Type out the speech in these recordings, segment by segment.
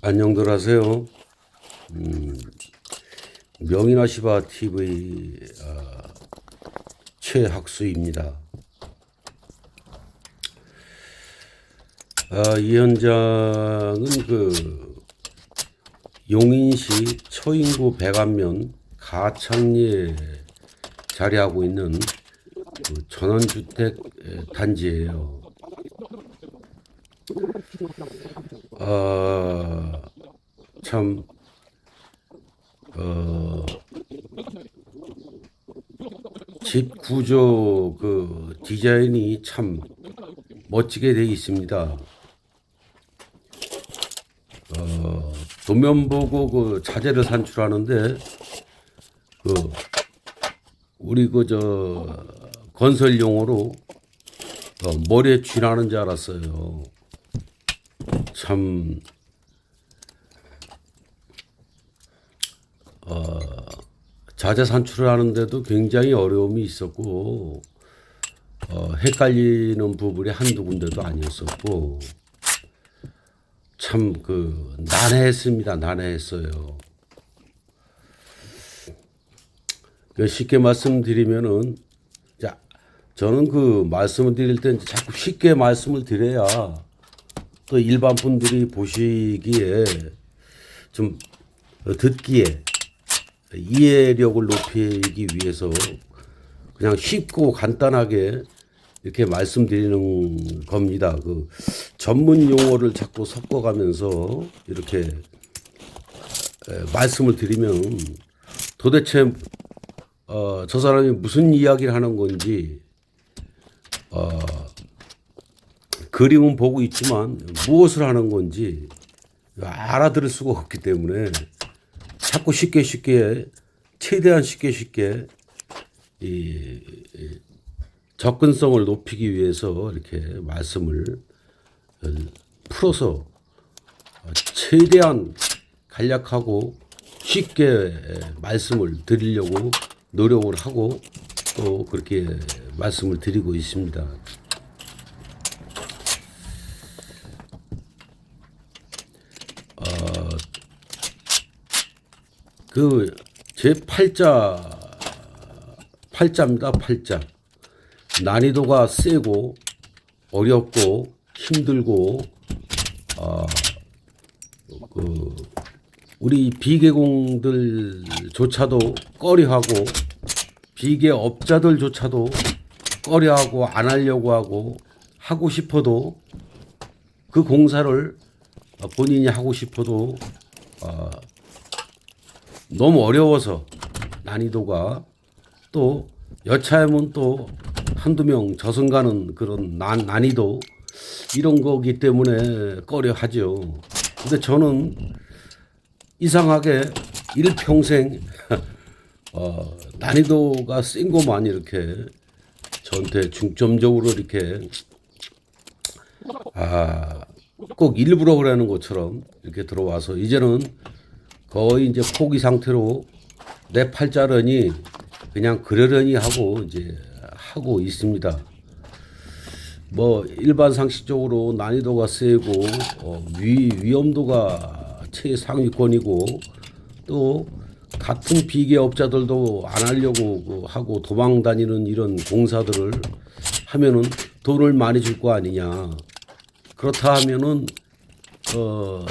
안녕들 하세요. 명인아시바 TV 최학수입니다. 이 현장은 용인시 초인구 백안면 가창리에 자리하고 있는 전원주택 단지예요. 참 집 구조 디자인이 참 멋지게 되어 있습니다. 도면 보고 자재를 산출하는데 우리 건설 용어로 머리에 쥐나는 줄 알았어요. 참 자재 산출을 하는데도 굉장히 어려움이 있었고 헷갈리는 부분이 한두 군데도 아니었었고 참 난해했습니다. 난해했어요. 쉽게 말씀드리면은 저는 말씀을 드릴 때 자꾸 쉽게 말씀을 드려야 또 일반 분들이 보시기에 좀 듣기에 이해력을 높이기 위해서 그냥 쉽고 간단하게 이렇게 말씀드리는 겁니다. 전문 용어를 자꾸 섞어가면서 이렇게 말씀을 드리면 도대체 저 사람이 무슨 이야기를 하는 건지 그림은 보고 있지만 무엇을 하는 건지 알아들을 수가 없기 때문에 자꾸 쉽게 최대한 쉽게 이 접근성을 높이기 위해서 이렇게 말씀을 풀어서 최대한 간략하고 쉽게 말씀을 드리려고 노력을 하고 또 그렇게 말씀을 드리고 있습니다. 제 팔자입니다. 팔자. 난이도가 세고 어렵고 힘들고 우리 비계공들조차도 꺼려하고 비계업자들조차도 꺼려하고 안 하려고 하고 싶어도 그 공사를 본인이 하고 싶어도 너무 어려워서 난이도가 또 여차하면 또 한두 명 저승가는 그런 난이도 이런 거기 때문에 꺼려 하죠. 근데 저는 이상하게 일평생 난이도가 센 것만 이렇게 저한테 중점적으로 이렇게 꼭 일부러 그러는 것처럼 이렇게 들어와서 이제는 거의 이제 포기 상태로 내 팔자려니 그냥 그러려니 하고 이제 하고 있습니다. 일반 상식적으로 난이도가 세고 위험도가 최상위권이고 또 같은 비계업자들도 안 하려고 하고 도망 다니는 이런 공사들을 하면은 돈을 많이 줄 거 아니냐. 그렇다 하면은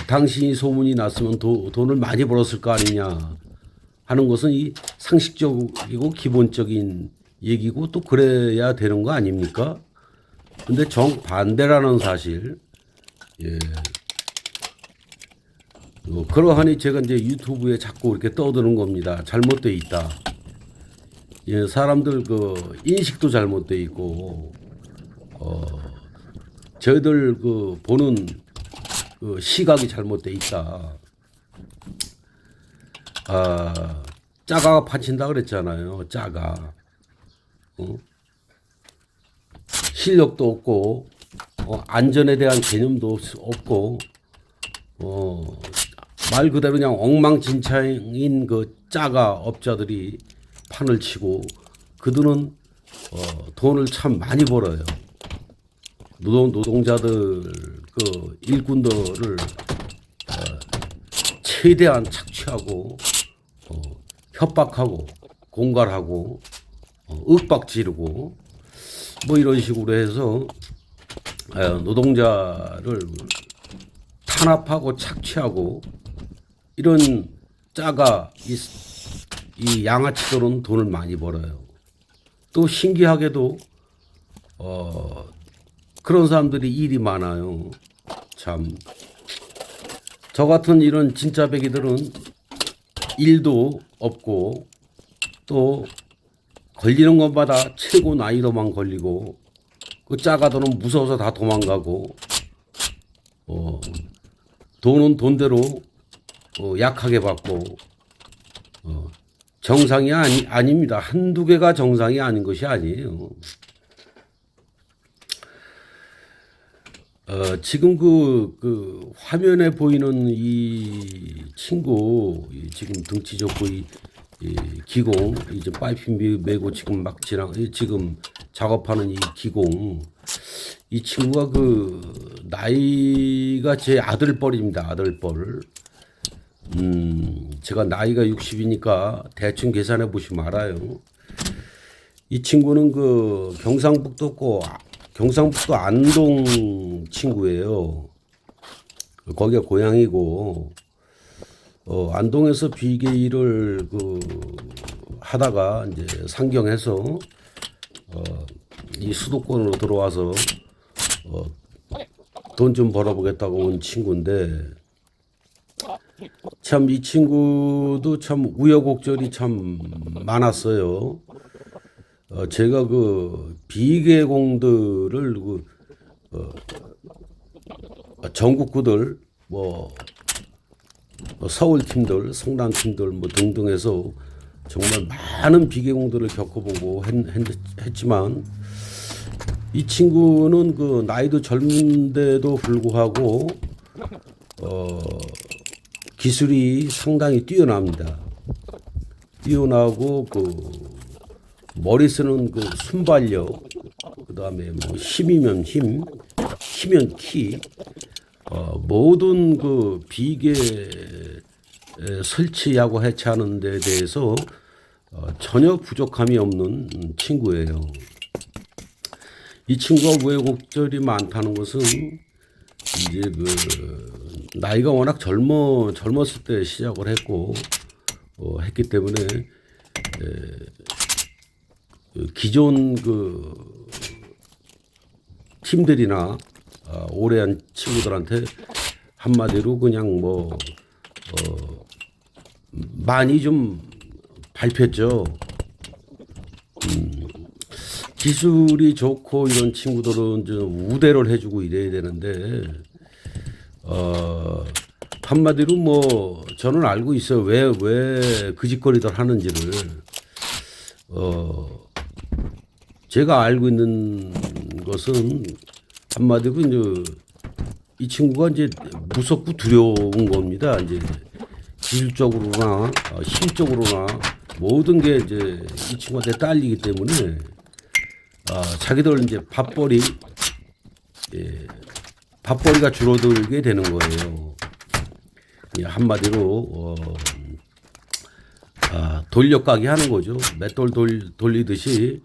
당신이 소문이 났으면 돈을 많이 벌었을 거 아니냐 하는 것은 이 상식적이고 기본적인 얘기고 또 그래야 되는 거 아닙니까? 근데 정반대라는 사실. 예. 그러하니 제가 이제 유튜브에 자꾸 이렇게 떠드는 겁니다. 잘못되어 있다. 예, 사람들 인식도 잘못되어 있고, 저희들 보는 시각이 잘못되어 있다. 짜가가 파친다 그랬잖아요. 짜가. 실력도 없고, 안전에 대한 개념도 없고, 말 그대로 그냥 엉망진창인 짜가 업자들이 판을 치고, 그들은 돈을 참 많이 벌어요. 노동자들 일꾼들을 최대한 착취하고 협박하고 공갈하고 윽박지르고 뭐 이런 식으로 해서 노동자를 탄압하고 착취하고 이런 짜가 이 양아치들은 돈을 많이 벌어요. 또 신기하게도 그런 사람들이 일이 많아요. 참 저 같은 이런 진짜 배기들은 일도 없고 또 걸리는 것마다 최고 난이도만 걸리고 그 짜가들은 무서워서 다 도망가고 돈은 돈대로 약하게 받고 정상이 아닙니다. 한두 개가 정상이 아닌 것이 아니에요. 지금 그 화면에 보이는 이 친구 지금 등치 좋고 이 기공 이제 파이핑 메고 지금 막 지금 작업하는 이 기공 이 친구가 그 나이가 제 아들뻘입니다. 아들뻘. 제가 나이가 60이니까 대충 계산해 보시면 알아요. 이 친구는 그 경상북도 안동 친구예요. 거기가 고향이고 안동에서 비계 일을 하다가 이제 상경해서 이 수도권으로 들어와서 돈 좀 벌어보겠다고 온 친구인데 참 이 친구도 참 우여곡절이 참 많았어요. 제가 그 비계공들을 전국구들 뭐 서울 팀들, 성남 팀들 뭐 등등 해서 정말 많은 비계공들을 겪어보고 했지만 이 친구는 그 나이도 젊은데도 불구하고 기술이 상당히 뛰어납니다. 뛰어나고 그 머리 쓰는 그 순발력, 그 다음에 뭐 힘이면 힘, 키면 키, 모든 그 비계 설치하고 해체하는 데 대해서 전혀 부족함이 없는 친구예요. 이 친구가 우여곡절이 많다는 것은 이제 그 나이가 워낙 젊었을 때 시작을 했고 했기 때문에 기존 그 팀들이나 오래 한 친구들한테 한마디로 그냥 뭐 많이 좀 밟혔죠. 기술이 좋고 이런 친구들은 좀 우대를 해주고 이래야 되는데 한마디로 뭐 저는 알고 있어요. 왜 그 짓거리들 하는지를. 제가 알고 있는 것은 한마디로 이제 이 친구가 이제 무섭고 두려운 겁니다. 이제 기술적으로나 힘적으로나 모든 게 이제 이 친구한테 딸리기 때문에 자기들 이제 밥벌이가 줄어들게 되는 거예요. 한마디로 돌려가기 하는 거죠. 맷돌 돌리듯이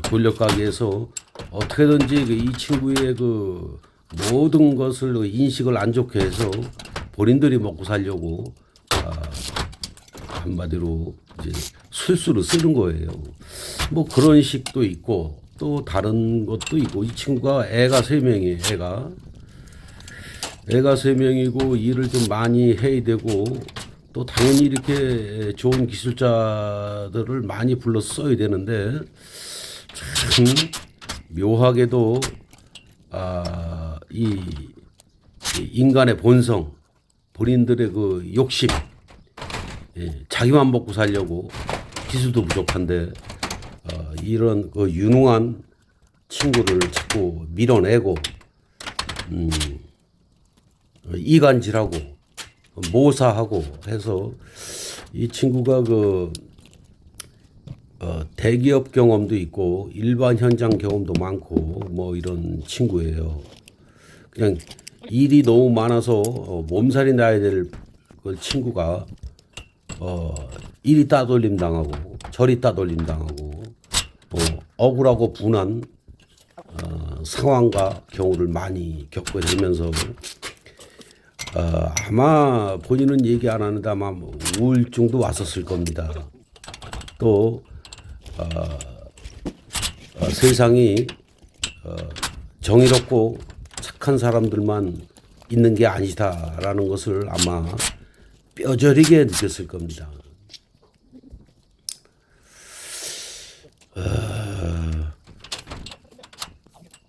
돌려가기에서 어떻게든지 이 친구의 그 모든 것을 인식을 안 좋게 해서 본인들이 먹고 살려고 한마디로 이제 술수를 쓰는 거예요. 뭐 그런 식도 있고 또 다른 것도 있고 이 친구가 애가 3명이에요. 애가 3명이고 일을 좀 많이 해야 되고 또 당연히 이렇게 좋은 기술자들을 많이 불러서 써야 되는데 참 묘하게도 이 인간의 본성, 본인들의 그 욕심, 자기만 먹고 살려고 기술도 부족한데 이런 그 유능한 친구를 자꾸 밀어내고 이간질하고 모사하고 해서 이 친구가 그 대기업 경험도 있고 일반 현장 경험도 많고 뭐 이런 친구예요. 그냥 일이 너무 많아서 몸살이 나야 될 그 친구가 이리 따돌림 당하고 저리 따돌림 당하고 억울하고 분한 상황과 경우를 많이 겪게 되면서 아마 본인은 얘기 안 하는데 아마 우울증도 왔었을 겁니다. 또 세상이 정의롭고 착한 사람들만 있는 게 아니다라는 것을 아마 뼈저리게 느꼈을 겁니다.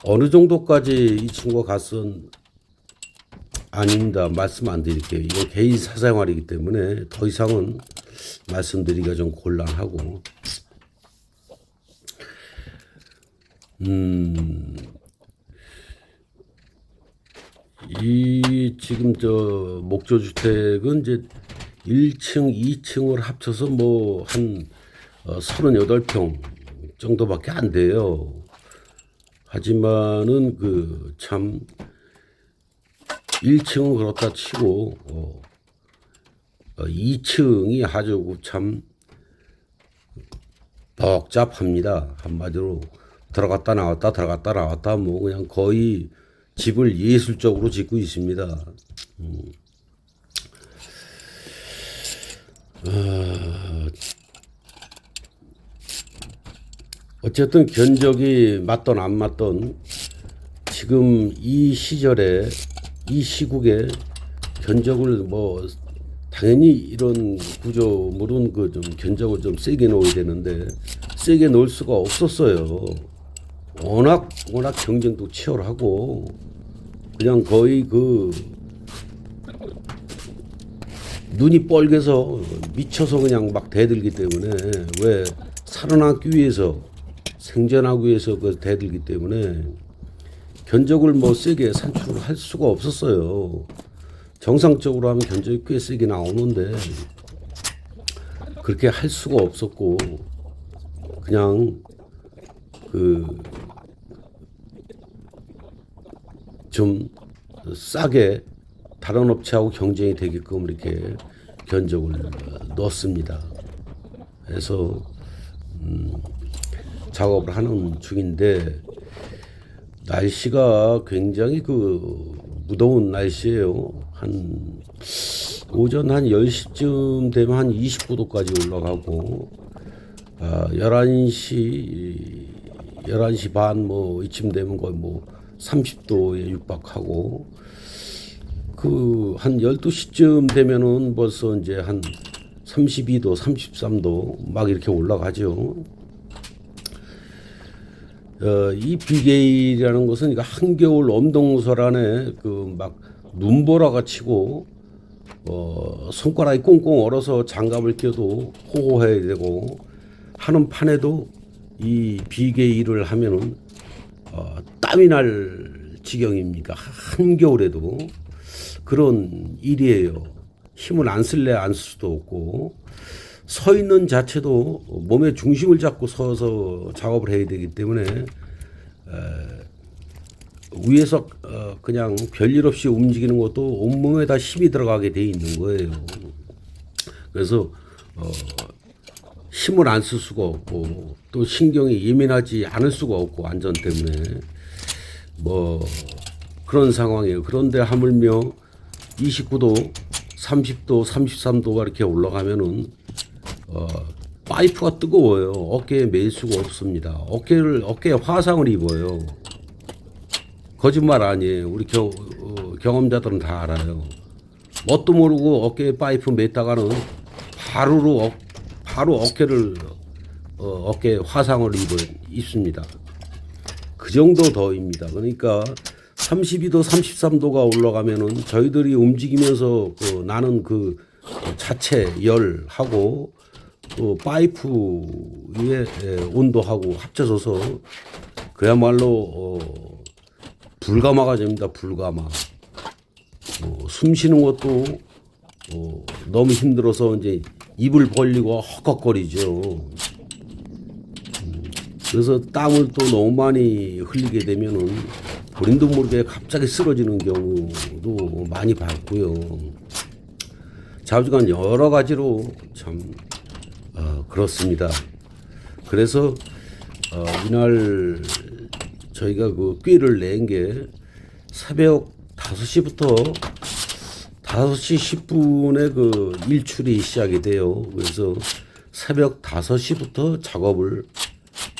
어느 정도까지 이 친구가 갔은 아닙니다. 말씀 안 드릴게요. 이거 개인 사생활이기 때문에 더 이상은 말씀드리기가 좀 곤란하고 이 지금 저 목조주택은 이제 1층, 2층을 합쳐서 뭐 한 38평 정도밖에 안 돼요. 하지만은 그 참 1층은 그렇다 치고 2층이 아주 참 복잡합니다. 한마디로 들어갔다 나왔다 들어갔다 나왔다 뭐 그냥 거의 집을 예술적으로 짓고 있습니다. 어쨌든 견적이 맞던 안 맞던 지금 이 시절에 이 시국에 견적을 뭐 당연히 이런 구조물은 그 좀 견적을 좀 세게 놓아야 되는데 세게 놓을 수가 없었어요. 워낙 경쟁도 치열하고 그냥 거의 그 눈이 뻘개서 미쳐서 그냥 막 대들기 때문에 왜 살아남기 위해서 생존하기 위해서 그 대들기 때문에 견적을 뭐 세게 산출을 할 수가 없었어요. 정상적으로 하면 견적이 꽤 세게 나오는데 그렇게 할 수가 없었고 그냥 그 좀 싸게 다른 업체하고 경쟁이 되게끔 이렇게 견적을 넣습니다. 그래서 작업을 하는 중인데 날씨가 굉장히 그 무더운 날씨예요. 한 오전 한 10시쯤 되면 한 29도까지 올라가고 11시 반 뭐 이쯤 되면 거의 뭐 30도에 육박하고 그 한 12시쯤 되면은 벌써 이제 한 32도, 33도 막 이렇게 올라가죠. 이 비계일이라는 것은 한겨울 엄동설 안에 그 막 눈보라가 치고 손가락이 꽁꽁 얼어서 장갑을 껴도 호호해야 되고 하는 판에도 이 비계일을 하면은 땀이 날 지경입니까? 한겨울에도 그런 일이에요. 힘을 안 쓸래 안 쓸 수도 없고 서 있는 자체도 몸의 중심을 잡고 서서 작업을 해야 되기 때문에 위에서 그냥 별일 없이 움직이는 것도 온몸에 다 힘이 들어가게 돼 있는 거예요. 그래서 힘을 안 쓸 수가 없고 또 신경이 예민하지 않을 수가 없고 안전 때문에 뭐 그런 상황이에요. 그런데 하물며 29도, 30도, 33도가 이렇게 올라가면은 파이프가 뜨거워요. 어깨에 매일 수가 없습니다. 어깨에 화상을 입어요. 거짓말 아니에요. 우리 경험자들은 다 알아요. 뭣도 모르고 어깨에 파이프 맸다가는 바로 어깨에 화상을 입습니다. 그 정도 더입니다. 그러니까 32도, 33도가 올라가면은 저희들이 움직이면서 나는 그 자체 열하고 또 파이프의 온도하고 합쳐져서 그야말로 불가마가 됩니다. 불가마. 숨 쉬는 것도 너무 힘들어서 이제 입을 벌리고 헉헉거리죠. 그래서 땀을 또 너무 많이 흘리게 되면은 본인도 모르게 갑자기 쓰러지는 경우도 많이 봤고요. 좌우지간 여러 가지로 참 그렇습니다. 그래서 이날 저희가 그 꾀를 낸 게 새벽 5시부터 5시 10분에 그 일출이 시작이 돼요. 그래서 새벽 5시부터 작업을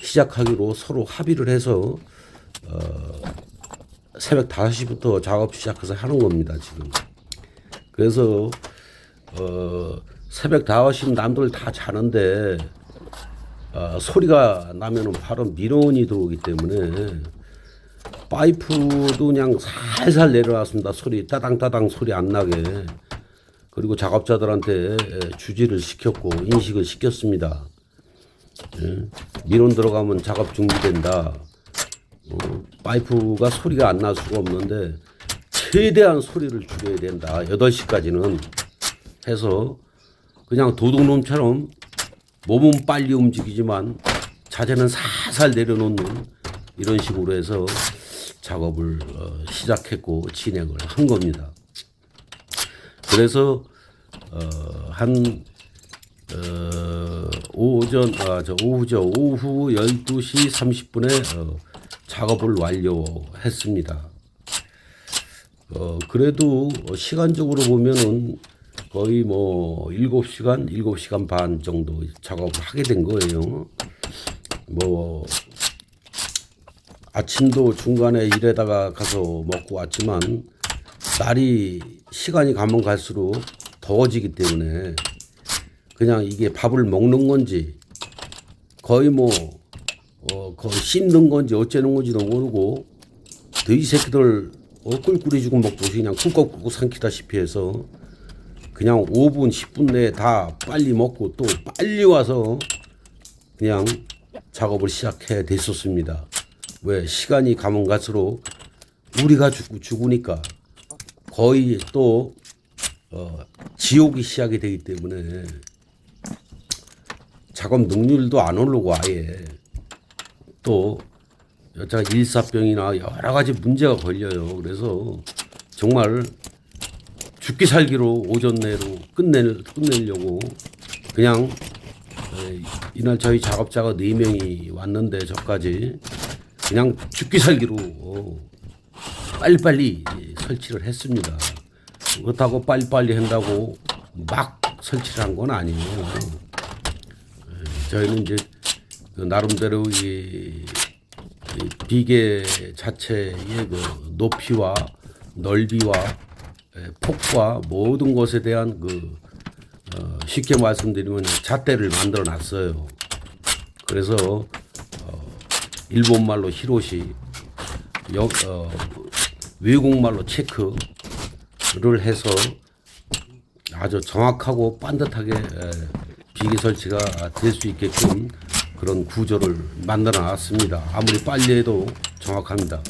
시작하기로 서로 합의를 해서 새벽 5시부터 작업 시작해서 하는 겁니다, 지금. 그래서 새벽 5시 남들 다 자는데 소리가 나면은 바로 민원이 들어오기 때문에 파이프도 그냥 살살 내려놨습니다. 소리 따당따당 소리 안 나게. 그리고 작업자들한테 주지를 시켰고 인식을 시켰습니다. 예. 민원 들어가면 작업 중지된다. 파이프가 소리가 안 날 수가 없는데 최대한 소리를 줄여야 된다. 8시까지는 해서 그냥 도둑놈처럼 몸은 빨리 움직이지만 자재는 살살 내려놓는 이런 식으로 해서 작업을 시작했고 진행을 한 겁니다. 그래서 오후 12시 30분에 작업을 완료했습니다. 그래도 시간적으로 보면은 거의 뭐 7시간 반 정도 작업을 하게 된 거예요. 뭐 아침도 중간에 일에다가 가서 먹고 왔지만 날이 시간이 가면 갈수록 더워지기 때문에 그냥 이게 밥을 먹는 건지 거의 거의 씹는 건지 어쩌는 건지도 모르고 돼지 새끼들 꿀꿀이 죽은 먹듯이 그냥 꿀꺽꿀꺽 삼키다시피 해서 그냥 5분 10분 내에 다 빨리 먹고 또 빨리 와서 그냥 작업을 시작해 됐었습니다. 왜 시간이 가면 갈수록 우리가 죽으니까 거의 또 지옥이 시작이 되기 때문에 작업 능률도 안 오르고 아예 또 여차가 일사병이나 여러 가지 문제가 걸려요. 그래서 정말 죽기 살기로 오전 내로 끝내려고 그냥 이날 저희 작업자가 4명이 왔는데 저까지 그냥 죽기 살기로 빨리빨리 설치를 했습니다. 그렇다고 빨리빨리 한다고 막 설치를 한 건 아니에요. 저희는 이제 나름대로 이 비계 자체의 그 높이와 넓이와 폭과 모든 것에 대한 쉽게 말씀드리면 잣대를 만들어 놨어요. 그래서 일본말로 히로시, 외국말로 체크를 해서 아주 정확하고 반듯하게 비계 설치가 될 수 있게끔 그런 구조를 만들어 놨습니다. 아무리 빨리 해도 정확합니다.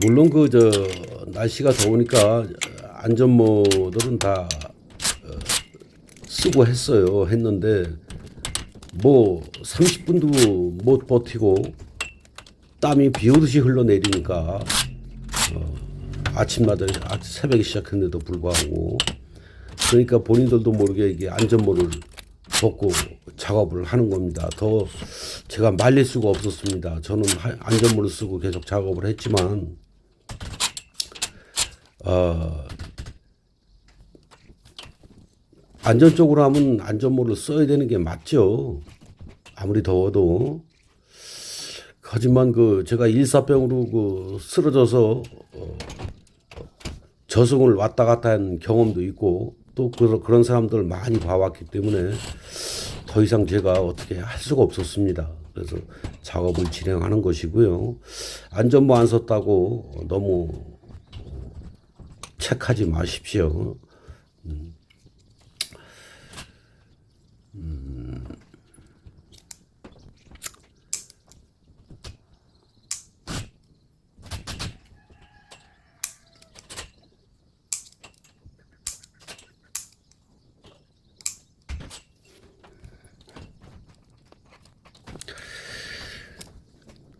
물론 날씨가 더우니까 안전모들은 다 쓰고 했는데 뭐 30분도 못 버티고 땀이 비 오듯이 흘러내리니까 아침마다 새벽에 시작했는데도 불구하고 그러니까 본인들도 모르게 이게 안전모를 벗고 작업을 하는 겁니다. 더 제가 말릴 수가 없었습니다. 저는 안전모를 쓰고 계속 작업을 했지만 안전적으로 하면 안전모를 써야 되는 게 맞죠. 아무리 더워도. 하지만 제가 일사병으로 쓰러져서 저승을 왔다 갔다 한 경험도 있고 또 그런 사람들 많이 봐왔기 때문에 더 이상 제가 어떻게 할 수가 없었습니다. 그래서 작업을 진행하는 것이고요. 안전모 안 썼다고 너무 체크하지 마십시오.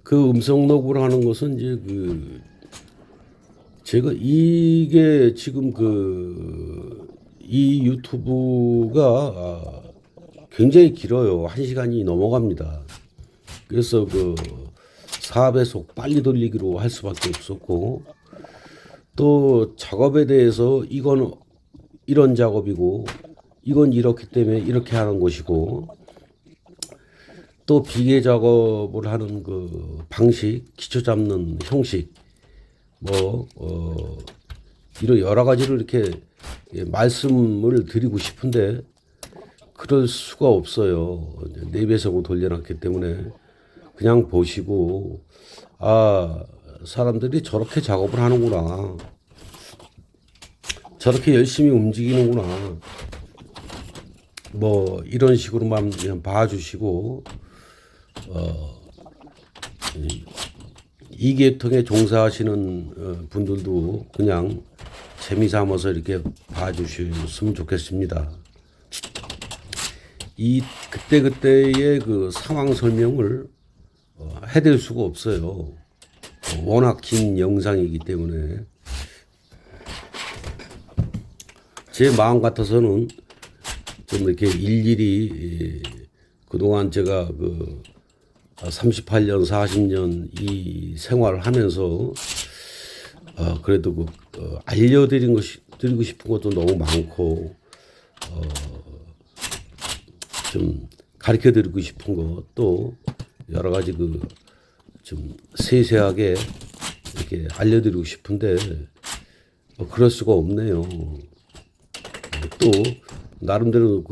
그 음성 녹음을 하는 것은 이제 제가 이게 지금 이 유튜브가 굉장히 길어요. 1시간이 넘어갑니다. 그래서 4배속 빨리 돌리기로 할 수밖에 없었고, 또 작업에 대해서 이건 이런 작업이고 이건 이렇기 때문에 이렇게 하는 것이고, 또 비계 작업을 하는 방식, 기초 잡는 형식, 이런 여러 가지를 이렇게 말씀을 드리고 싶은데 그럴 수가 없어요. 4배속으로 돌려놨기 때문에 그냥 보시고, 사람들이 저렇게 작업을 하는구나, 저렇게 열심히 움직이는구나, 이런 식으로만 그냥 봐주시고, 이 계통에 종사하시는 분들도 그냥 재미삼아서 이렇게 봐주셨으면 좋겠습니다. 이 그때그때의 상황 설명을 해드릴 수가 없어요. 워낙 긴 영상이기 때문에. 제 마음 같아서는 좀 이렇게 일일이 그동안 제가 38년, 40년 이 생활을 하면서 그래도 드리고 싶은 것도 너무 많고, 좀 가르쳐 드리고 싶은 것도 여러 가지 좀 세세하게 이렇게 알려드리고 싶은데 그럴 수가 없네요. 또 나름대로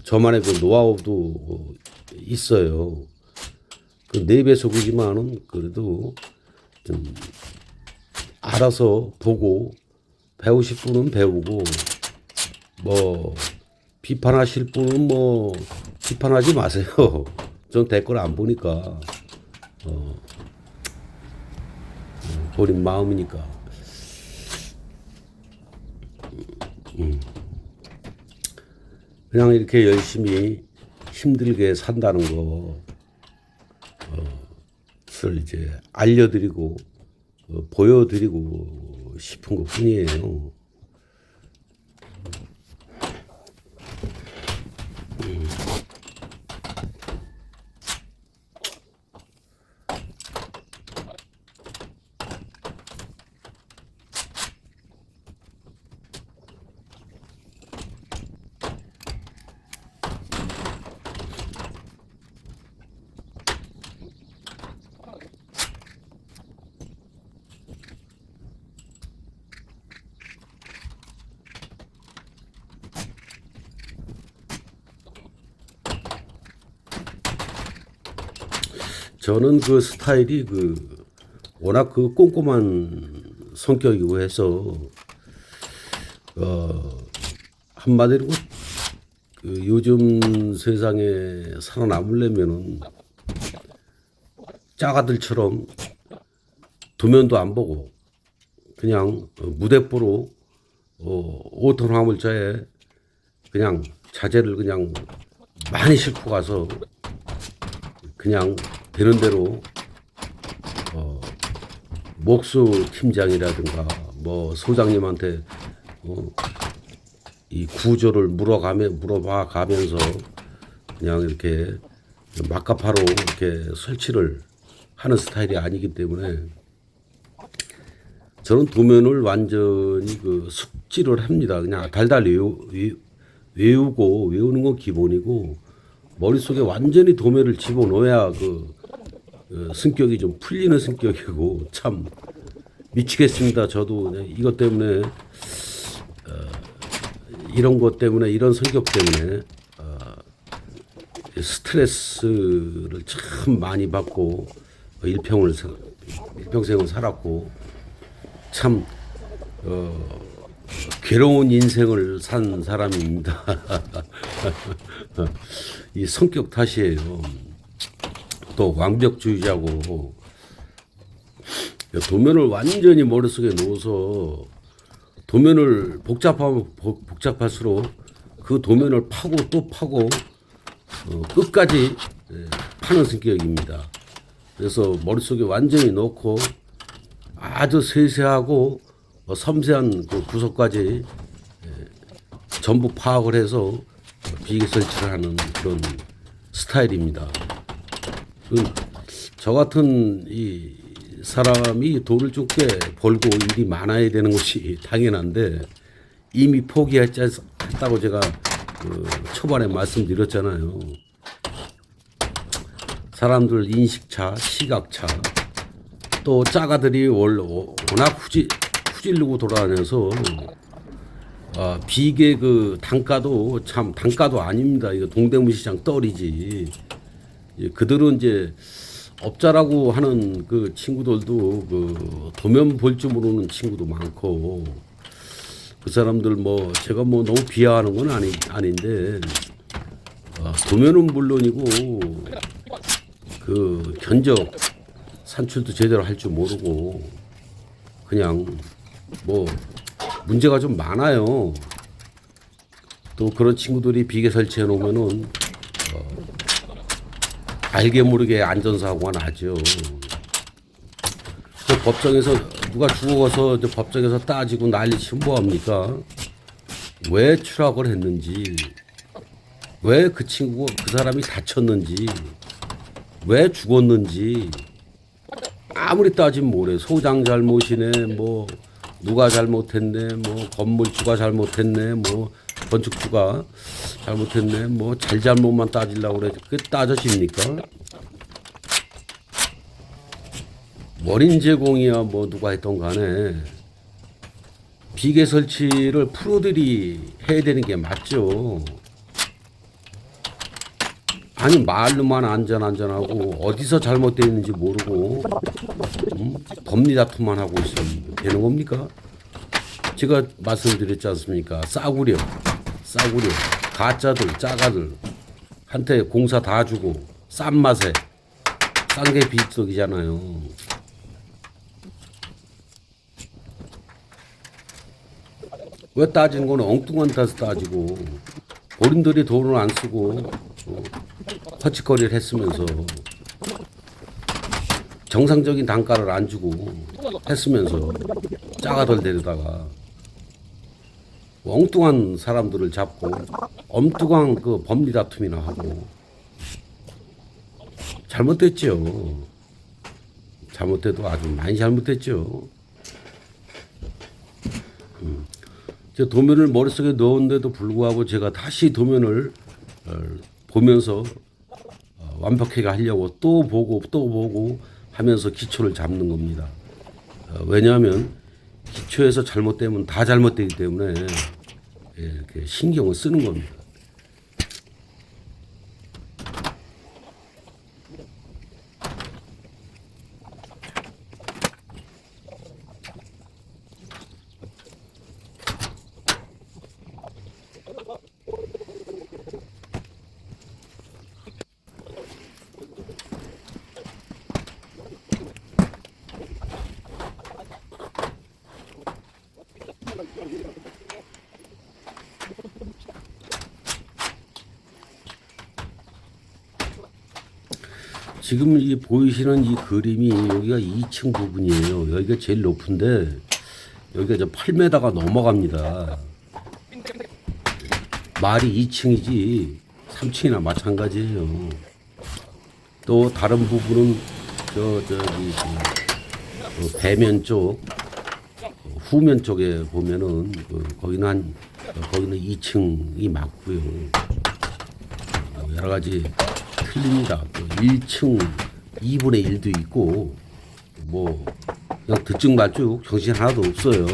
저만의 노하우도 있어요. 4배속이지만은 그래도 좀 알아서 보고 배우실 분은 배우고, 비판하실 분은 비판하지 마세요. 전 댓글 안 보니까 본인 마음이니까. 그냥 이렇게 열심히 힘들게 산다는 것을 이제 알려드리고 보여드리고 싶은 것 뿐이에요. 저는 스타일이 워낙 꼼꼼한 성격이고 해서 한마디로 요즘 세상에 살아남으려면은 짜가들처럼 도면도 안 보고 그냥 무대뽀로 5톤 화물차에 그냥 자재를 그냥 많이 싣고 가서 그냥 되는 대로 목수 팀장이라든가 소장님한테 이 구조를 물어봐 가면서 그냥 이렇게 막가파로 이렇게 설치를 하는 스타일이 아니기 때문에 저는 도면을 완전히 숙지를 합니다. 그냥 달달 외우고 외우는 건 기본이고, 머릿속에 완전히 도면을 집어넣어야 성격이 좀 풀리는 성격이고, 참 미치겠습니다. 저도 이것 때문에 이런 것 때문에, 이런 성격 때문에 스트레스를 참 많이 받고 일평생을 살았고, 참 괴로운 인생을 산 사람입니다. 이 성격 탓이에요. 또 완벽주의자고, 도면을 완전히 머릿속에 넣어서 도면을 복잡하면 복잡할수록 그 도면을 파고 또 파고 끝까지 파는 성격입니다. 그래서 머릿속에 완전히 넣고 아주 세세하고 섬세한 그 구석까지 전부 파악을 해서 비계 설치를 하는 그런 스타일입니다. 저 같은 이 사람이 돈을 좀 꽤 벌고 일이 많아야 되는 것이 당연한데 이미 포기했다고 제가 그 초반에 말씀드렸잖아요. 사람들 인식차, 시각차, 또 짜가들이 워낙 후질르고 돌아다녀서 비계 그 단가도 참 단가도 아닙니다. 이거 동대문시장 떨이지. 그들은 이제 업자라고 하는 그 친구들도 그 도면 볼 줄 모르는 친구도 많고 그 사람들 뭐 제가 뭐 너무 비하하는 건 아닌데 도면은 물론이고 그 견적 산출도 제대로 할 줄 모르고 그냥 뭐 문제가 좀 많아요. 또 그런 친구들이 비계 설치해 놓으면은 알게 모르게 안전사고가 나죠. 그 법정에서 누가 죽어서 이제 법정에서 따지고 난리치면 뭐합니까? 왜 추락을 했는지, 왜 그 사람이 다쳤는지, 왜 죽었는지 아무리 따지면 뭐래. 소장 잘못이네, 뭐 누가 잘못했네, 뭐 건물주가 잘못했네, 뭐 건축주가 잘못했네, 뭐 잘못만 따지려고 그래. 그게 따져집니까? 원인 제공이야 뭐 누가 했던 간에 비계 설치를 프로들이 해야 되는 게 맞죠. 아니 말로만 안전하고 어디서 잘못되어 있는지 모르고 법리 다툼만 하고 있으면 되는 겁니까? 제가 말씀드렸지 않습니까? 싸구려 가짜들 짜가들 한테 공사 다 주고 싼 맛에 싼 게 비석이잖아요. 왜 따지는 거는 엉뚱한 데서 따지고 본인들이 돈을 안 쓰고 허짓거리를 했으면서 정상적인 단가를 안 주고 했으면서 짜가들 데려다가 엉뚱한 사람들을 잡고 엉뚱한 그 법리 다툼이나 하고 잘못됐죠. 잘못돼도 아주 많이 잘못됐죠. 제 도면을 머릿속에 넣었는데도 불구하고 제가 다시 도면을 보면서 완벽하게 하려고 또 보고 하면서 기초를 잡는 겁니다. 왜냐하면 기초에서 잘못되면 다 잘못되기 때문에 이렇게 신경을 쓰는 겁니다. 지금 이 보이시는 이 그림이 여기가 2층 부분이에요. 여기가 제일 높은데 여기가 이제 8m가 넘어갑니다. 말이 2층이지 3층이나 마찬가지예요. 또 다른 부분은 배면 쪽, 후면 쪽에 보면은 거기는 2층이 맞고요. 여러 가지 틀립니다. 1층 2분의 1도 있고 뭐 그냥 듣증말쭉 정신 하나도 없어요.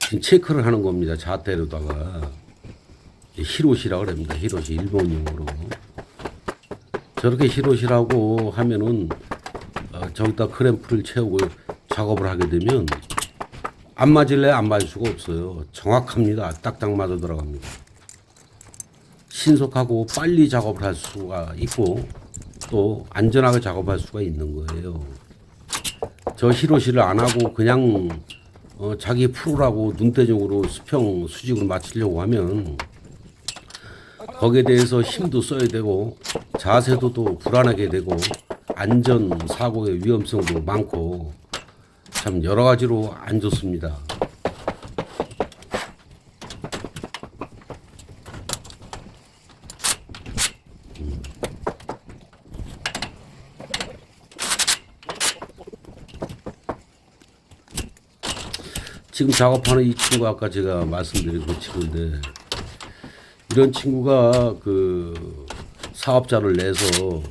지금 체크를 하는 겁니다. 잣대로다가 히로시라고 합니다. 히로시 일본용어로. 저렇게 히로시라고 하면은 저기다 크램프를 채우고 작업을 하게 되면 안 맞을래 안 맞을 수가 없어요. 정확합니다. 딱딱 맞아 들어갑니다. 신속하고 빨리 작업을 할 수가 있고 또 안전하게 작업할 수가 있는 거예요. 저 히로시를 안 하고 그냥 자기 프로라고 눈대중으로 수평 수직으로 맞추려고 하면 거기에 대해서 힘도 써야 되고 자세도 또 불안하게 되고 안전 사고의 위험성도 많고 참 여러 가지로 안 좋습니다. 지금 작업하는 이 친구 아까 제가 말씀드린 그 친구인데 이런 친구가 그 사업자를 내서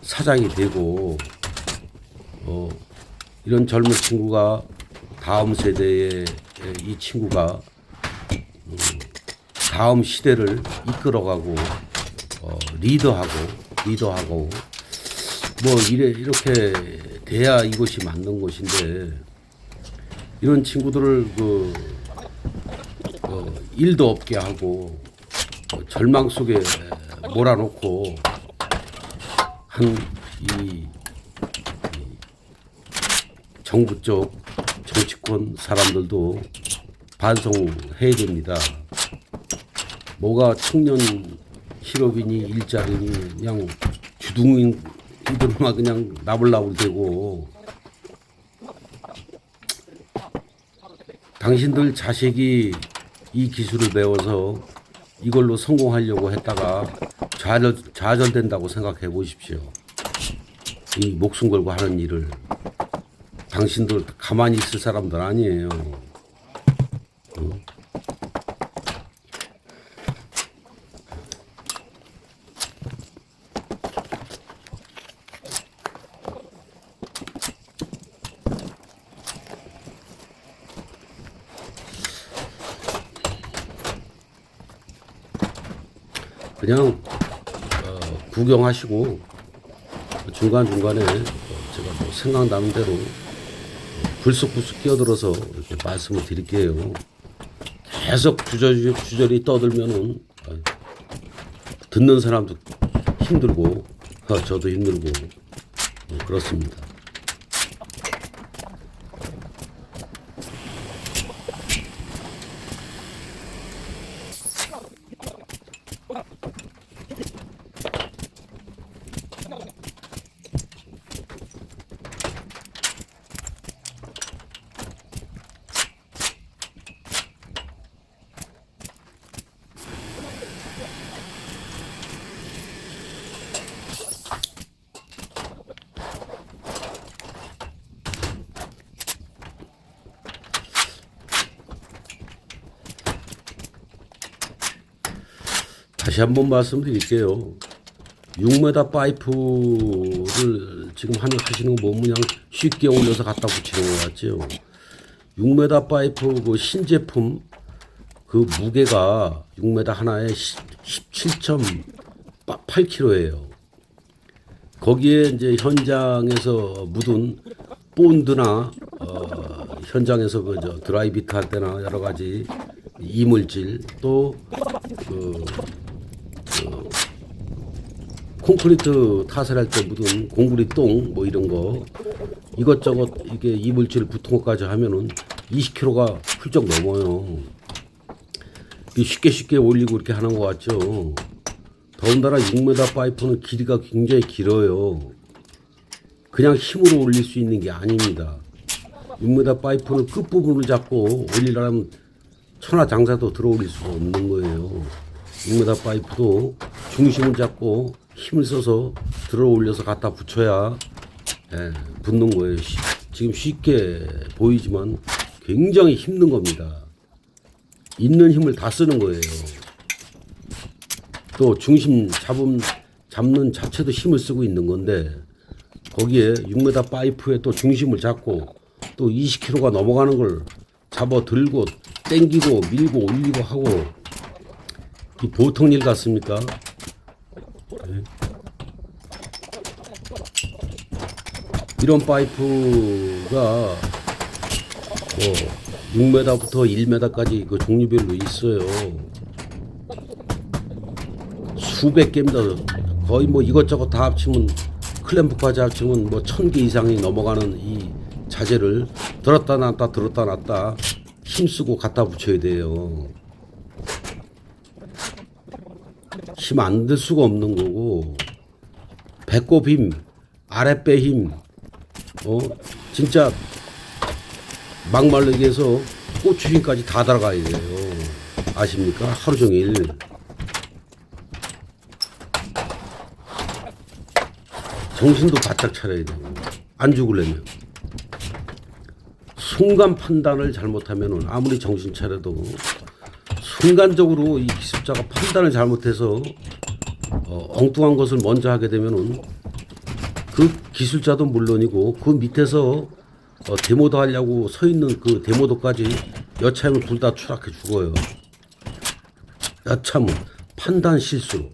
사장이 되고 이런 젊은 친구가 다음 세대의 이 친구가 다음 시대를 이끌어가고 리더하고 뭐 이렇게 돼야 이것이 맞는 것인데 이런 친구들을 일도 없게 하고 절망 속에 몰아놓고 한 이 정부 쪽 정치권 사람들도 반성해야 됩니다. 뭐가 청년 실업이니 일자리니 그냥 주둥이들만 그냥 나불나불대고 당신들 자식이 이 기술을 배워서 이걸로 성공하려고 했다가 좌절된다고 생각해 보십시오. 이 목숨 걸고 하는 일을 당신들 가만히 있을 사람들 아니에요. 그냥 구경하시고 중간중간에 제가 뭐 생각나는 대로 불쑥불쑥 끼어들어서 이렇게 말씀을 드릴게요. 계속 주저리 떠들면은 듣는 사람도 힘들고 저도 힘들고 그렇습니다. 다시 한번 말씀드릴게요. 6m 파이프를 지금 하시는 거 보면 그냥 쉽게 올려서 갖다 붙이는 것 같죠. 6m 파이프 그 신제품 그 무게가 6m 하나에 17.8kg예요. 거기에 이제 현장에서 묻은 본드나 현장에서 그 드라이비트 할 때나 여러 가지 이물질 또 콘크리트 타설할 때 묻은 공구리 똥 뭐 이런 거 이것저것 이게 이물질 붙은 것까지 하면은 20kg가 훌쩍 넘어요. 쉽게 올리고 이렇게 하는 것 같죠. 더군다나 6m 파이프는 길이가 굉장히 길어요. 그냥 힘으로 올릴 수 있는 게 아닙니다. 6m 파이프는 끝부분을 잡고 올리려면 천하장사도 들어 올릴 수가 없는 거예요. 6m 파이프도 중심을 잡고 힘을 써서 들어 올려서 갖다 붙여야 붙는 거예요. 지금 쉽게 보이지만 굉장히 힘든 겁니다. 있는 힘을 다 쓰는 거예요. 또 중심 잡는 자체도 힘을 쓰고 있는 건데 거기에 6m 파이프에 또 중심을 잡고 또 20kg가 넘어가는 걸 잡아 들고 땡기고 밀고 올리고 하고 이 보통 일 같습니까? 이런 파이프가 6m부터 1m까지 그 종류별로 있어요. 수백 개입니다. 거의 뭐 이것저것 다 합치면 클램프까지 합치면 뭐 1000개 이상이 넘어가는 이 자재를 들었다 놨다 힘쓰고 갖다 붙여야 돼요. 힘 안 들 수가 없는 거고, 배꼽 힘, 아랫배 힘, 진짜 막말르기 해서 고추 힘까지 다 들어가야 돼요. 아십니까? 하루 종일. 정신도 바짝 차려야 되고, 안 죽으려면. 순간 판단을 잘못하면 아무리 정신 차려도 순간적으로 이 기술자가 판단을 잘못해서 엉뚱한 것을 먼저 하게 되면은 그 기술자도 물론이고 그 밑에서 데모도 하려고 서 있는 그 데모도까지 여차하면 둘 다 추락해 죽어요. 여차하면 판단 실수로.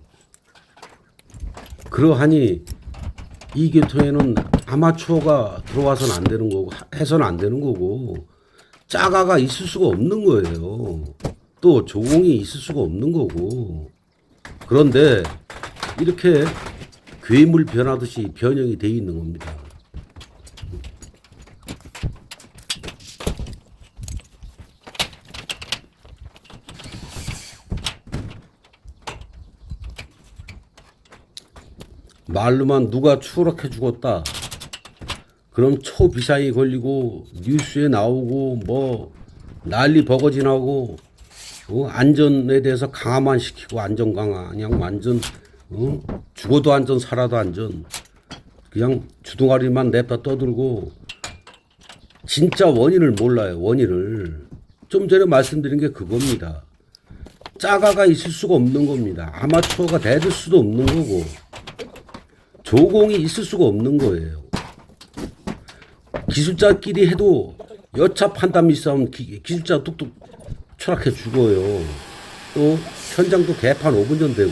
그러하니 이 계통에는 아마추어가 들어와서는 안 되는 거고 해서는 안 되는 거고 짜가가 있을 수가 없는 거예요. 또 조공이 있을 수가 없는 거고. 그런데 이렇게 괴물 변하듯이 변형이 돼 있는 겁니다. 말로만 누가 추락해 죽었다. 그럼 초비상이 걸리고 뉴스에 나오고 뭐 난리 버거지 나고 안전에 대해서 강화만 시키고 안전 강화 그냥 완전 죽어도 안전 살아도 안전 그냥 주둥아리만 냅다 떠들고 진짜 원인을 몰라요. 원인을 좀 전에 말씀드린 게 그겁니다. 짜가가 있을 수가 없는 겁니다. 아마추어가 대들 수도 없는 거고 조공이 있을 수가 없는 거예요. 기술자끼리 해도 여차 판단 미싸움 기술자 뚝뚝 추락해 죽어요. 또 현장도 개판 5분 전 되고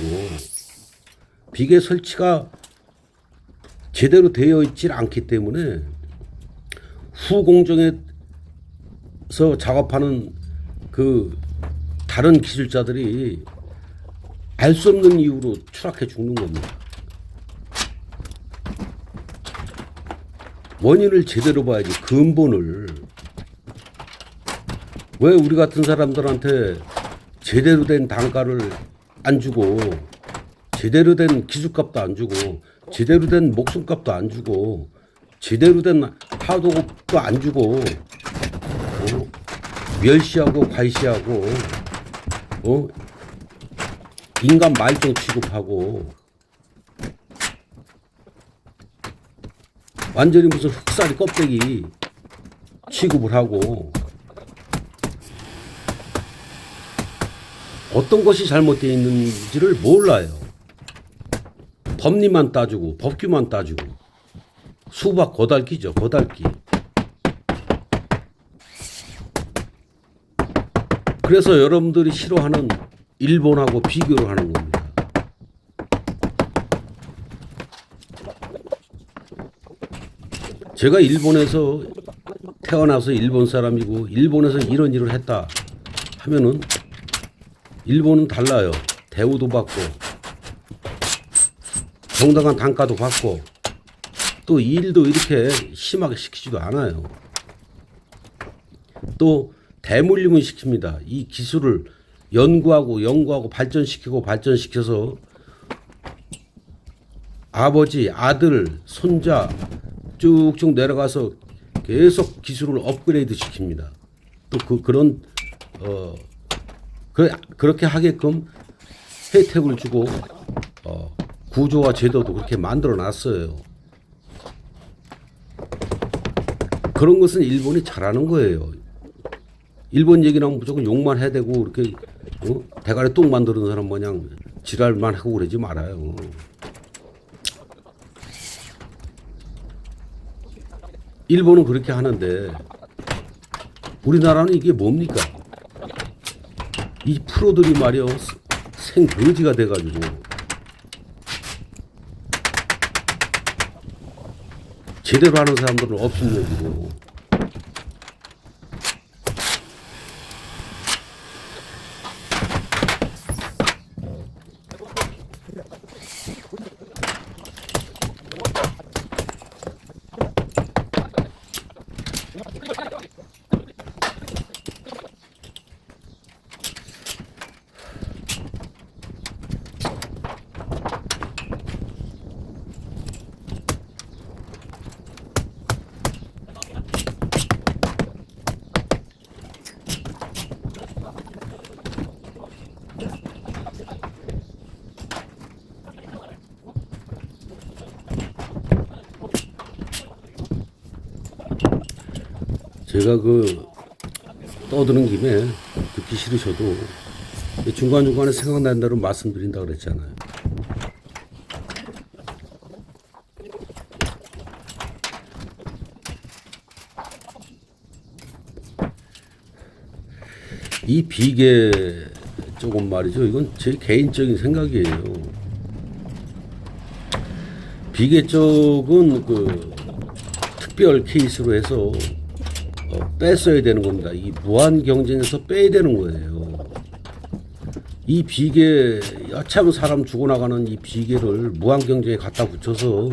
비계 설치가 제대로 되어 있질 않기 때문에 후 공정에서 작업하는 그 다른 기술자들이 알 수 없는 이유로 추락해 죽는 겁니다. 원인을 제대로 봐야지. 근본을. 왜 우리 같은 사람들한테 제대로 된 단가를 안 주고 제대로 된 기술값도 안 주고 제대로 된 목숨값도 안 주고 제대로 된 하도급도 안 주고 멸시하고 과시하고 인간 말종 취급하고 완전히 무슨 흑살이 껍데기 취급을 하고 어떤 것이 잘못되어 있는지를 몰라요. 법리만 따지고 법규만 따지고 수박 고달기죠. 고달기. 그래서 여러분들이 싫어하는 일본하고 비교를 하는 겁니다. 제가 일본에서 태어나서 일본 사람이고 일본에서 이런 일을 했다 하면은 일본은 달라요. 대우도 받고 정당한 단가도 받고 또 일도 이렇게 심하게 시키지도 않아요. 또 대물림은 시킵니다. 이 기술을 연구하고 발전시켜서 아버지, 아들, 손자 쭉쭉 내려가서 계속 기술을 업그레이드 시킵니다. 또 그렇게 하게끔 혜택을 주고 구조와 제도도 그렇게 만들어 놨어요. 그런 것은 일본이 잘하는 거예요. 일본 얘기 나오면 무조건 욕만 해대고 이렇게 대가리 똥 만드는 사람 마냥 지랄만 하고 그러지 말아요. 일본은 그렇게 하는데 우리나라는 이게 뭡니까? 이 프로들이 말이요 생거지가 돼가지고 제대로 하는 사람들은 없으려고 제가 떠드는 김에 듣기 싫으셔도 중간중간에 생각나는 대로 말씀드린다 그랬잖아요. 이 비계 쪽은 말이죠. 이건 제 개인적인 생각이에요. 비계 쪽은 특별 케이스로 해서 뺐어야 되는 겁니다. 이 무한 경쟁에서 빼야 되는 거예요. 이 비계 여차하면 사람 죽어나가는 이 비계를 무한 경쟁에 갖다 붙여서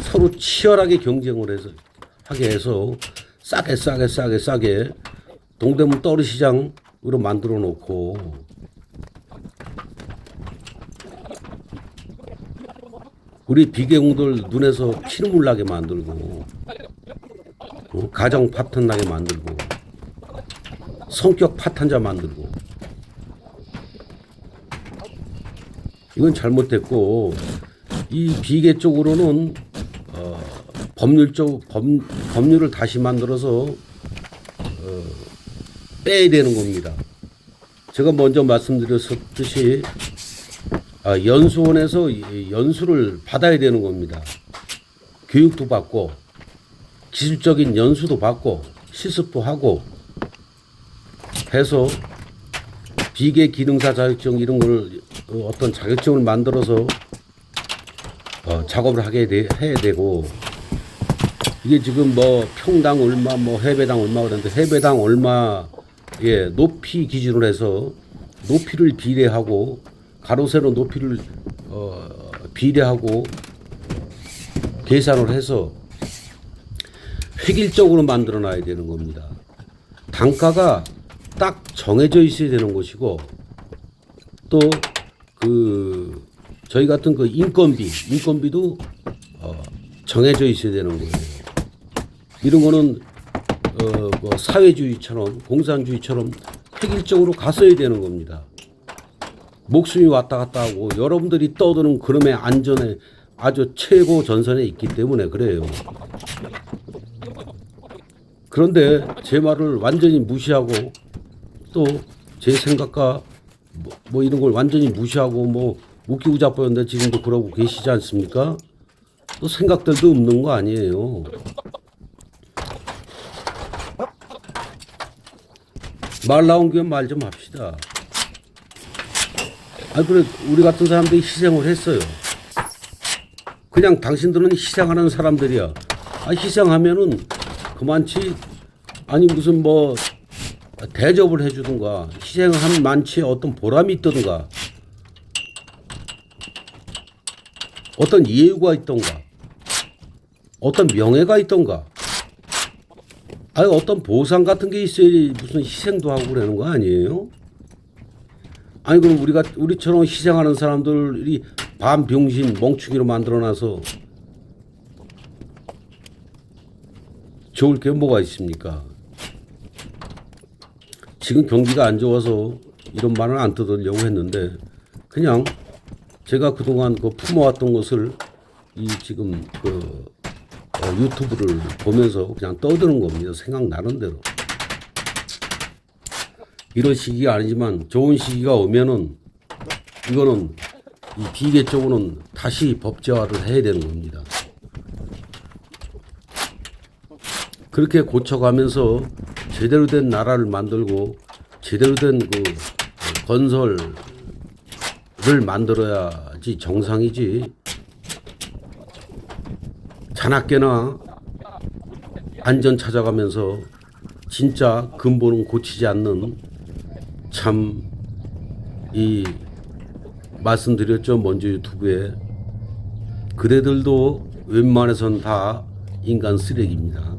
서로 치열하게 경쟁을 해서 하게 해서 싸게 동대문 떨이시장으로 만들어 놓고 우리 비계공들 눈에서 피눈물 나게 만들고 가정 파탄 나게 만들고 성격 파탄자 만들고 이건 잘못됐고 이 비계 쪽으로는 법률을 다시 만들어서 빼야 되는 겁니다. 제가 먼저 말씀드렸듯이 연수원에서 연수를 받아야 되는 겁니다. 교육도 받고 기술적인 연수도 받고 실습도 하고 해서 비계 기능사 자격증 이런 걸 어떤 자격증을 만들어서 작업을 해야 되고 이게 지금 평당 얼마 해배당 얼마 그러는데 해배당 얼마의 높이 기준으로 해서 높이를 비례하고 가로 세로 높이를 비례하고 계산을 해서 획일적으로 만들어 놔야 되는 겁니다. 단가가 딱 정해져 있어야 되는 것이고 또 저희 같은 인건비도 정해져 있어야 되는 거예요. 이런 거는 사회주의처럼 공산주의처럼 획일적으로 갔어야 되는 겁니다. 목숨이 왔다 갔다 하고 여러분들이 떠드는 그럼의 안전에 아주 최고 전선에 있기 때문에 그래요. 그런데 제 말을 완전히 무시하고 또 제 생각과 이런 걸 완전히 무시하고 웃기고 자빠졌는데 지금도 그러고 계시지 않습니까? 또 생각들도 없는 거 아니에요. 말 나온 김에 말 좀 합시다. 그래, 우리 같은 사람들이 희생을 했어요. 그냥 당신들은 희생하는 사람들이야. 희생하면은 그만치, 무슨 대접을 해주든가, 희생한 만치에 어떤 보람이 있던가, 어떤 예우가 있던가, 어떤 명예가 있던가, 어떤 보상 같은 게 있어야지 무슨 희생도 하고 그러는 거 아니에요? 그럼 우리처럼 희생하는 사람들이 반병신 멍충이로 만들어놔서 좋을 게 뭐가 있습니까? 지금 경기가 안 좋아서 이런 말을 안 뜯으려고 했는데 그냥 제가 그동안 품어왔던 것을 지금 유튜브를 보면서 그냥 떠드는 겁니다. 생각나는 대로. 이런 시기가 아니지만 좋은 시기가 오면은 이거는 이 비계 쪽으로는 다시 법제화를 해야 되는 겁니다. 그렇게 고쳐가면서 제대로 된 나라를 만들고 제대로 된 건설을 만들어야지 정상이지. 자나깨나 안전 찾아가면서 진짜 근본은 고치지 않는 말씀드렸죠. 먼저 유튜브에 그대들도 웬만해선 다 인간 쓰레기입니다.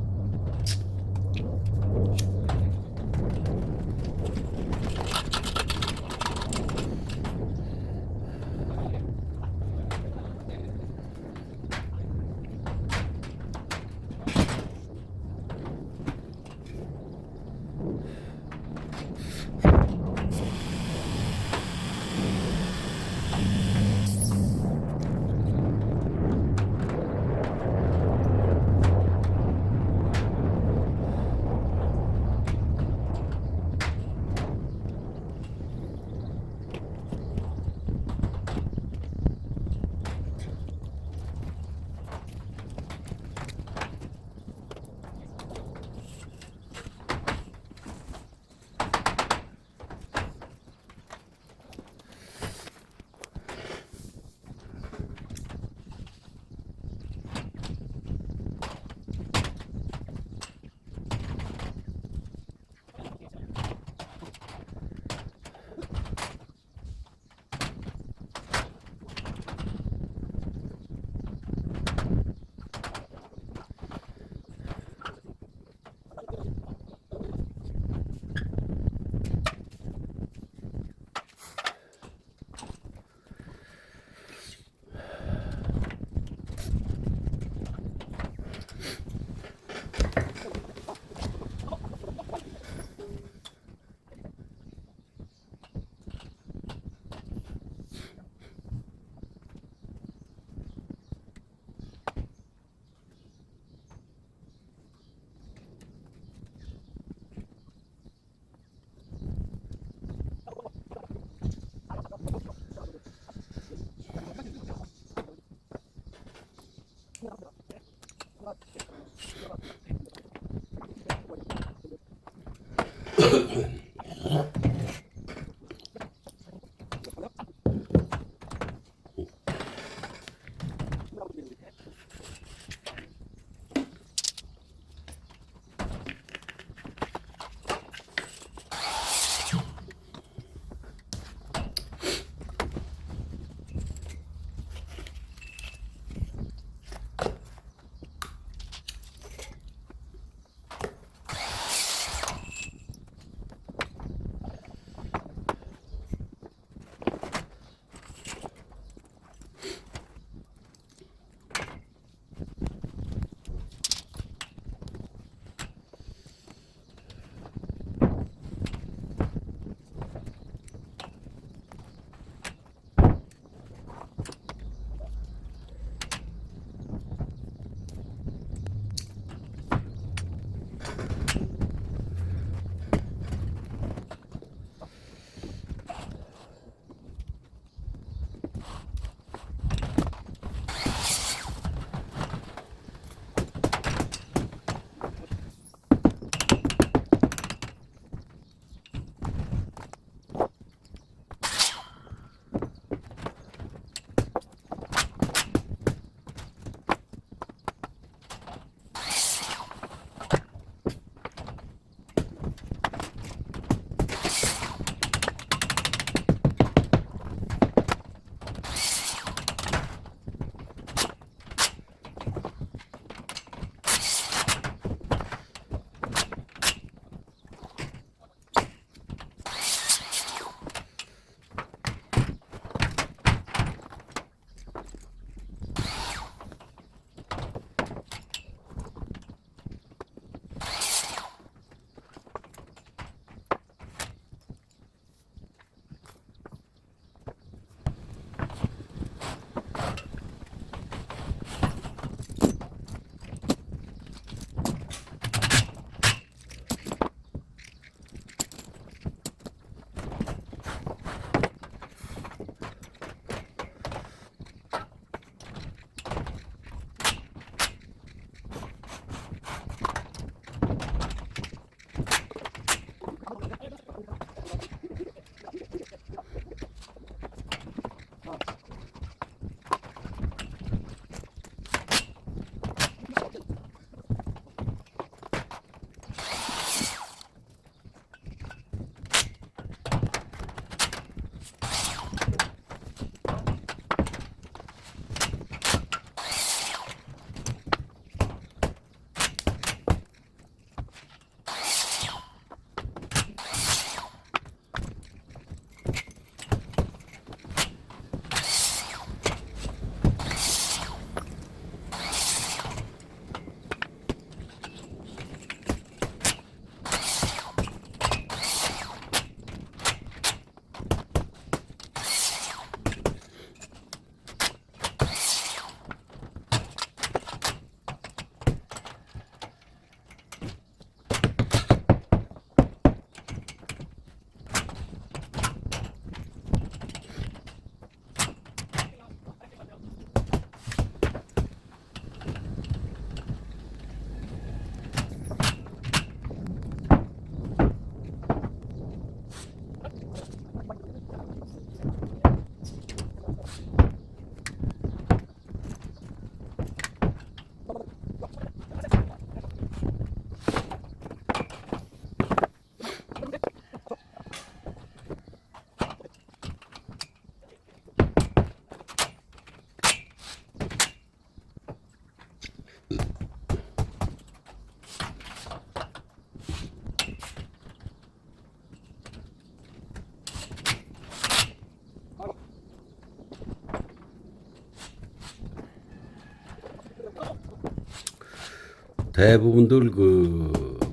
대부분들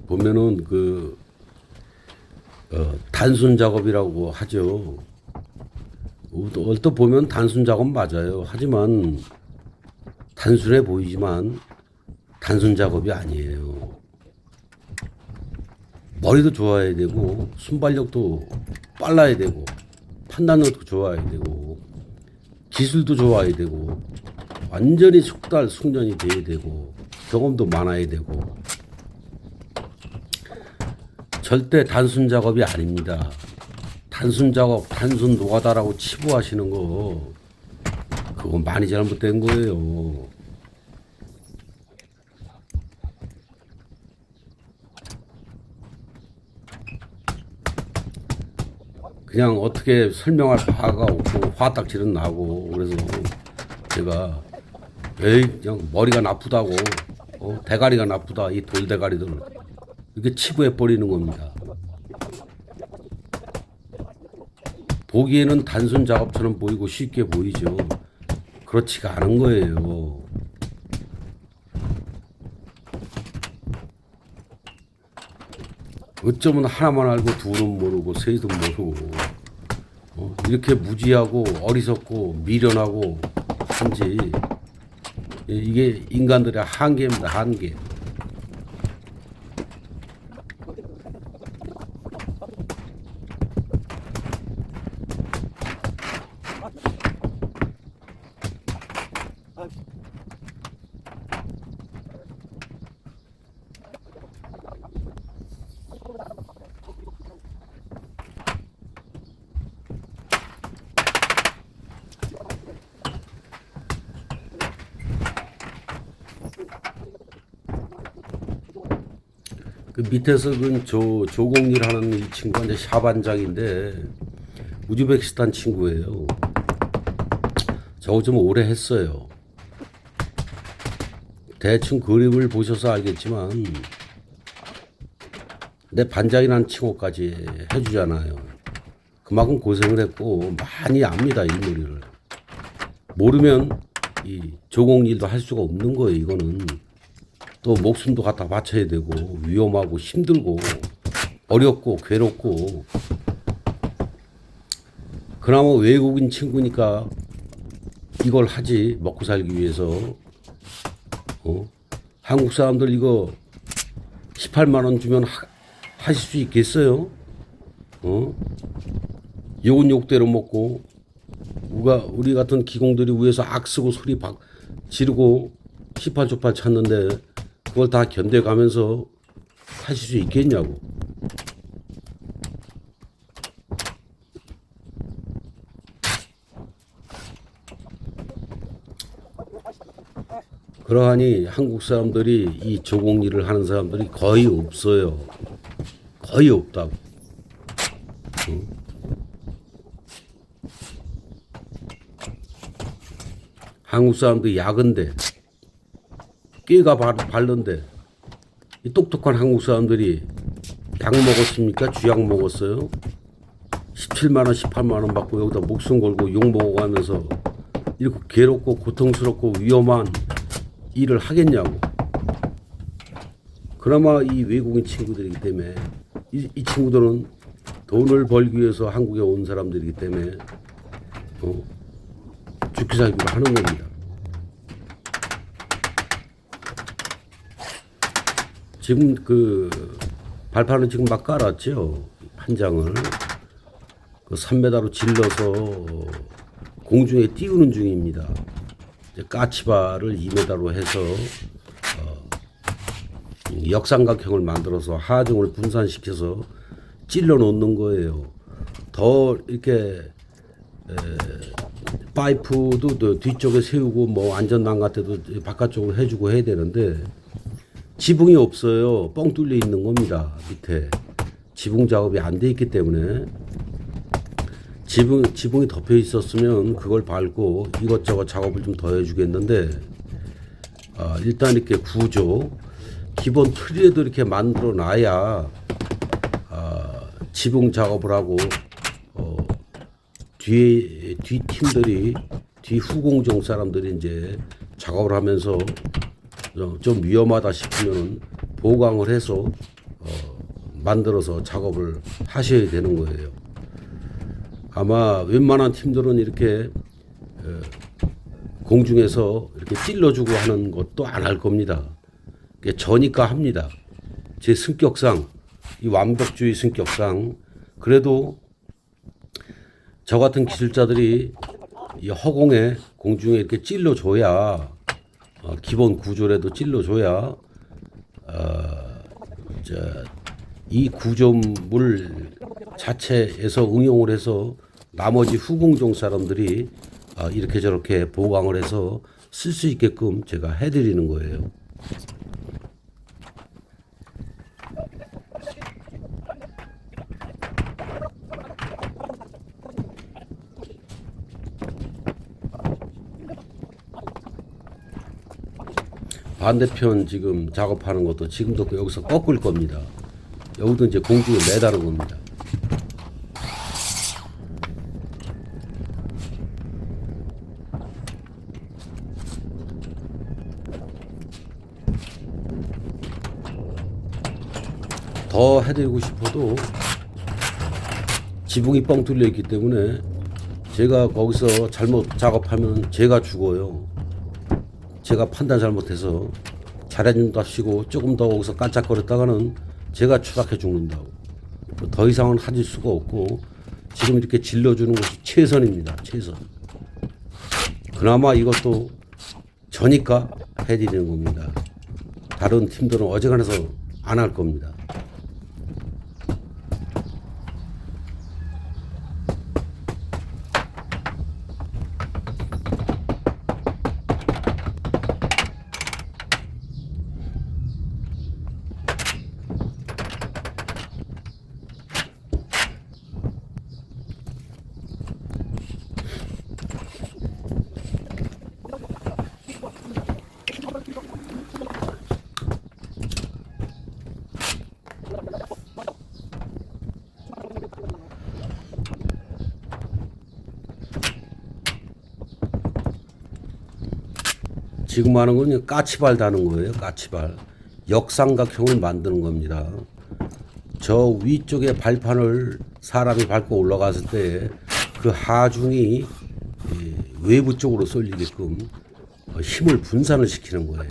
보면은 단순 작업이라고 하죠. 얼핏 보면 단순 작업 맞아요. 하지만 단순해 보이지만 단순 작업이 아니에요. 머리도 좋아야 되고 순발력도 빨라야 되고 판단력도 좋아야 되고 기술도 좋아야 되고 완전히 숙달숙련이 돼야 되고 경험도 많아야 되고 절대 단순 작업이 아닙니다. 단순 작업, 단순 노가다라고 치부하시는 거 그거 많이 잘못된 거예요. 그냥 어떻게 설명할 바가 없고 화딱지는 나고 그래서 제가 에이 그냥 머리가 나쁘다고 대가리가 나쁘다 이 돌대가리들 이렇게 치부해 버리는 겁니다. 보기에는 단순 작업처럼 보이고 쉽게 보이죠. 그렇지가 않은 거예요. 어쩌면 하나만 알고 둘은 모르고 셋은 모르고 이렇게 무지하고 어리석고 미련하고 한지 이게 인간들의 한계입니다. 한계. 그 밑에서 조공일 하는 이 친구가 이제 샤반장인데 우즈베키스탄 친구예요. 저거 좀 오래 했어요. 대충 그림을 보셔서 알겠지만 내 반장이 난 칭호까지 해주잖아요. 그만큼 고생을 했고 많이 압니다. 일머리를. 모르면 이 조공일도 할 수가 없는 거예요. 이거는. 또 목숨도 갖다 바쳐야 되고 위험하고 힘들고 어렵고 괴롭고 그나마 외국인 친구니까 이걸 하지 먹고 살기 위해서 한국 사람들 이거 18만 원 주면 하실 수 있겠어요? 욕은 욕대로 먹고 우리 같은 기공들이 위에서 악쓰고 소리 지르고 시팔조팔 찾는데 그걸 다 견뎌가면서 하실 수 있겠냐고. 그러하니 한국 사람들이 이 조공일을 하는 사람들이 거의 없어요. 거의 없다고. 한국 사람들이 약은데 깨가 바른데 이 똑똑한 한국 사람들이 약 먹었습니까? 쥐약 먹었어요? 17만 원, 18만 원 받고 여기다 목숨 걸고 욕 먹어가면서 이렇게 괴롭고 고통스럽고 위험한 일을 하겠냐고. 그나마 이 외국인 친구들이기 때문에 이 친구들은 돈을 벌기 위해서 한국에 온 사람들이기 때문에 죽기 살기로 하는 겁니다. 지금 발판은 지금 막 깔았죠. 판장을 3m로 질러서 공중에 띄우는 중입니다. 이제 까치발을 2m로 해서 역삼각형을 만들어서 하중을 분산시켜서 찔러 놓는 거예요. 더 이렇게 파이프도 뒤쪽에 세우고 뭐 안전망 같아도 바깥쪽으로 해주고 해야 되는데 지붕이 없어요. 뻥 뚫려 있는 겁니다. 밑에 지붕 작업이 안 돼 있기 때문에 지붕이 덮여 있었으면 그걸 밟고 이것저것 작업을 좀 더 해주겠는데 일단 이렇게 구조 기본 틀이라도 이렇게 만들어 놔야 지붕 작업을 하고 뒤 팀들이 뒤 후공정 사람들이 이제 작업을 하면서 좀 위험하다 싶으면 보강을 해서 만들어서 작업을 하셔야 되는 거예요. 아마 웬만한 팀들은 이렇게 공중에서 이렇게 찔러주고 하는 것도 안 할 겁니다. 저니까 합니다. 제 성격상, 이 완벽주의 성격상. 그래도 저 같은 기술자들이 이 허공에 공중에 이렇게 찔러줘야 기본 구조라도 찔러줘야 이 구조물 자체에서 응용을 해서 나머지 후공종 사람들이 이렇게 저렇게 보강을 해서 쓸 수 있게끔 제가 해드리는 거예요. 반대편 지금 작업하는 것도 지금도 여기서 꺾을 겁니다. 여기도 이제 공중에 매다는 겁니다. 더 해드리고 싶어도 지붕이 뻥 뚫려 있기 때문에 제가 거기서 잘못 작업하면 제가 죽어요. 제가 판단 잘못해서 잘해준답시고 조금 더 거기서 깐짝거렸다가는 제가 추락해 죽는다고. 더 이상은 하실 수가 없고 지금 이렇게 질러주는 것이 최선입니다. 최선. 그나마 이것도 저니까 해드리는 겁니다. 다른 팀들은 어지간해서 안 할 겁니다. 지금 하는 건 까치발 다는 거예요. 까치발. 역삼각형을 만드는 겁니다. 저 위쪽에 발판을 사람이 밟고 올라갔을 때 그 하중이 외부 쪽으로 쏠리게끔 힘을 분산을 시키는 거예요.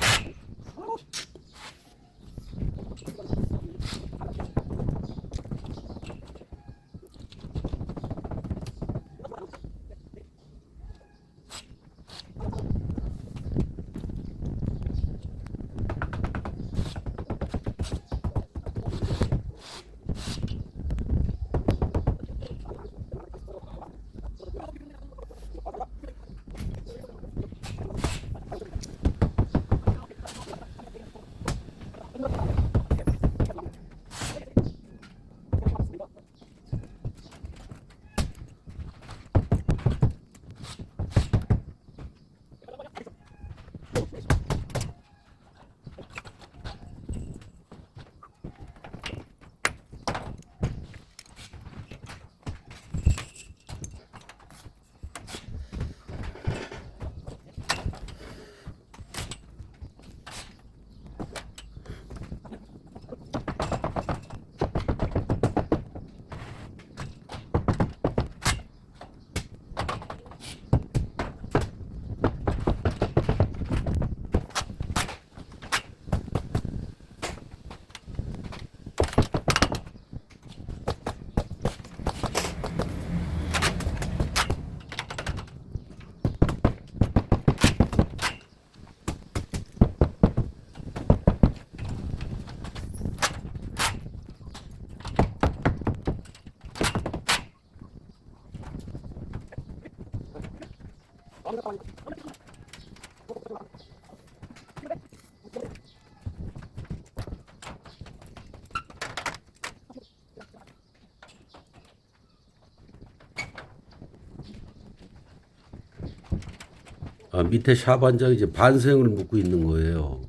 밑에 샤반장이 이제 반생을 묶고 있는 거예요.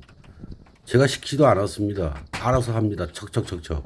제가 시키지도 않았습니다. 알아서 합니다. 척척척척.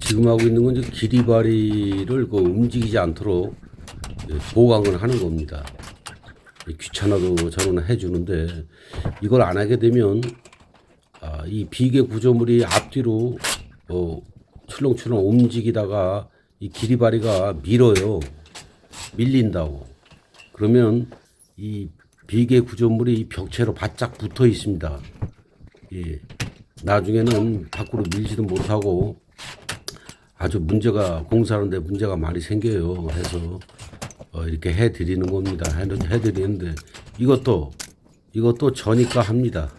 지금 하고 있는 건 이제 기리바리를 그 움직이지 않도록 보강을 하는 겁니다. 귀찮아도 저는 해주는데 이걸 안 하게 되면 이 비계 구조물이 앞뒤로 출렁출렁 움직이다가 이 기리바리가 밀어요. 밀린다고. 그러면 이 비계 구조물이 벽체로 바짝 붙어 있습니다. 예. 나중에는 밖으로 밀지도 못하고 아주 공사하는데 문제가 많이 생겨요. 해서 이렇게 해드리는 겁니다. 해드리는데 이것도 저니까 합니다.